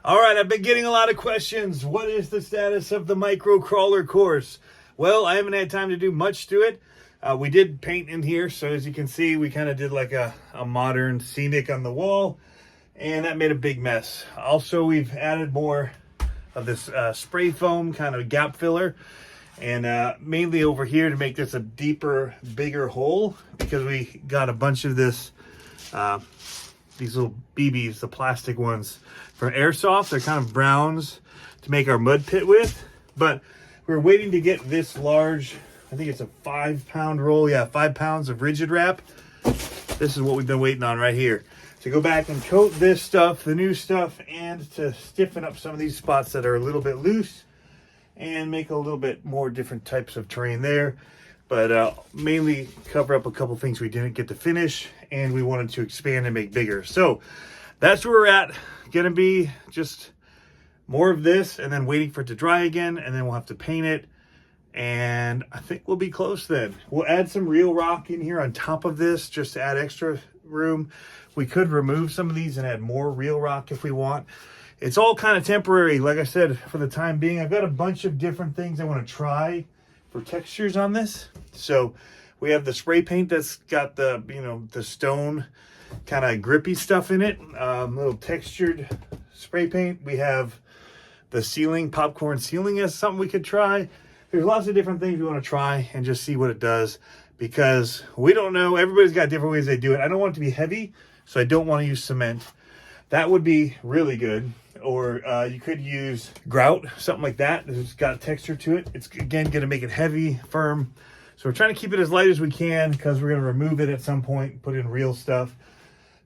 All right, I've been getting a lot of questions. What is the status of the micro crawler course? Well, I haven't had time to do much to it. We did paint in here, so as you can see, we kind of did like a modern scenic on the wall, and that made a big mess. Also, we've added more of this spray foam kind of gap filler, and mainly over here to make this a deeper, bigger hole, because we got a bunch of this these little BBs, the plastic ones from Airsoft. They're kind of browns to make our mud pit with, but we're waiting to get this large, I think it's a 5-pound roll. Yeah, 5 pounds of rigid wrap. This is what we've been waiting on right here, to go back and coat this stuff, the new stuff, and to stiffen up some of these spots that are a little bit loose and make a little bit more different types of terrain there. But mainly cover up a couple things we didn't get to finish, and we wanted to expand and make bigger. So that's where we're at. Gonna be just more of this, and then waiting for it to dry again, and then we'll have to paint it, and I think we'll be close then. We'll add some real rock in here on top of this just to add extra room. We could remove some of these and add more real rock if we want. It's all kind of temporary, like I said, for the time being. I've got a bunch of different things I want to try for textures on this. So we have the spray paint that's got the, you know, the stone kind of grippy stuff in it, little textured spray paint. We have the ceiling, popcorn ceiling, as something we could try. There's lots of different things we want to try and just see what it does, because we don't know. Everybody's got different ways they do it. I don't want it to be heavy, so I don't want to use cement. That would be really good. Or you could use grout, something like that. It's got texture to it. It's, again, going to make it heavy, firm. So we're trying to keep it as light as we can, because we're going to remove it at some point, put in real stuff.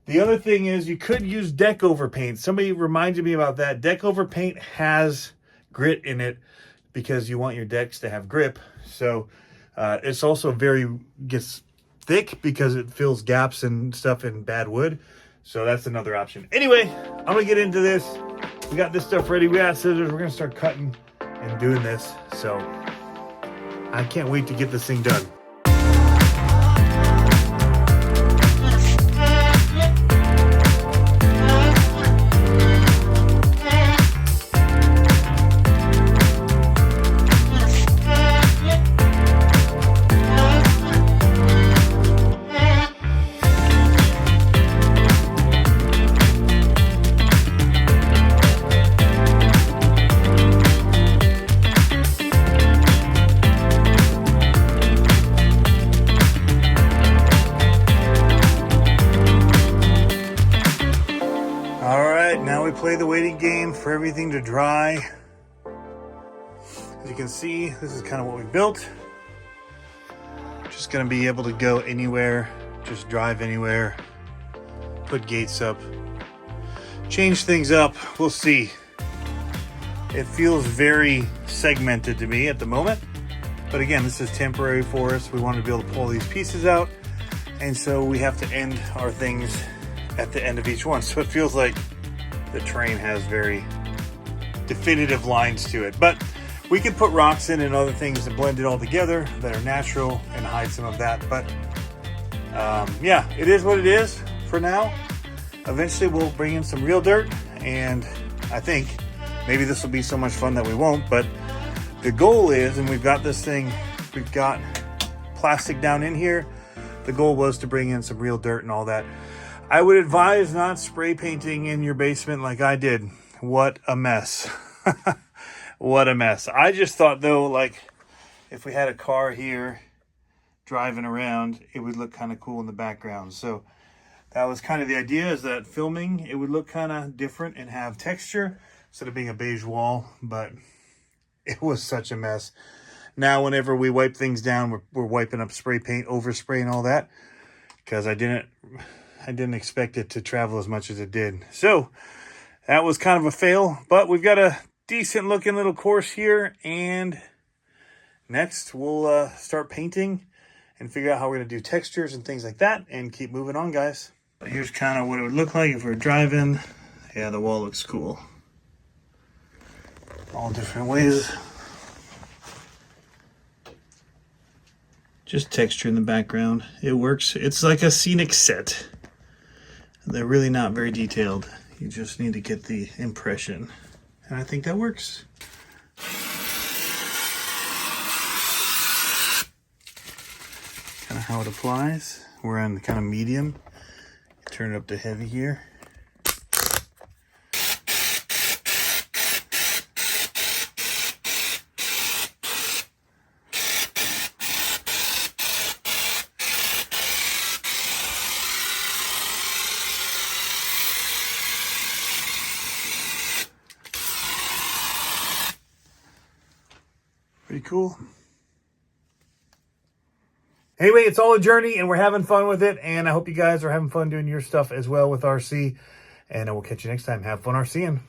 The other thing is you could use deck over paint. Somebody reminded me about that. Deck over paint has grit in it because you want your decks to have grip. So it's also gets thick because it fills gaps and stuff in bad wood. So that's another option. Anyway, I'm going to get into this. We got this stuff ready. We got scissors. We're going to start cutting and doing this. So I can't wait to get this thing done. Play the waiting game for everything to dry. As you can see, this is kind of what we built. Just gonna be able to go anywhere, just drive anywhere, put gates up, change things up. We'll see. It feels very segmented to me at the moment, but again, this is temporary for us. We want to be able to pull these pieces out, and so we have to end our things at the end of each one. So it feels like the terrain has very definitive lines to it, but we can put rocks in and other things to blend it all together that are natural and hide some of that. But yeah, it is what it is for now. Eventually we'll bring in some real dirt, and I think maybe this will be so much fun that we won't, but the goal is, and we've got this thing, we've got plastic down in here. The goal was to bring in some real dirt and all that. I would advise not spray painting in your basement like I did. What a mess. What a mess. I just thought, though, like, if we had a car here driving around, it would look kind of cool in the background. So that was kind of the idea, is that filming, it would look kind of different and have texture instead of being a beige wall. But it was such a mess. Now, whenever we wipe things down, we're wiping up spray paint, overspray and all that, because I didn't expect it to travel as much as it did. So that was kind of a fail, but we've got a decent looking little course here, and next we'll start painting and figure out how we're going to do textures and things like that, and keep moving on, guys. But here's kind of what it would look like if we're driving. Yeah, the wall looks cool. All different ways. Just texture in the background. It works. It's like a scenic set. They're really not very detailed. You just need to get the impression. And I think that works. Kind of how it applies. We're on kind of medium. Turn it up to heavy here. Pretty cool. Anyway, it's all a journey and we're having fun with it. And I hope you guys are having fun doing your stuff as well with RC. And I will catch you next time. Have fun RCing.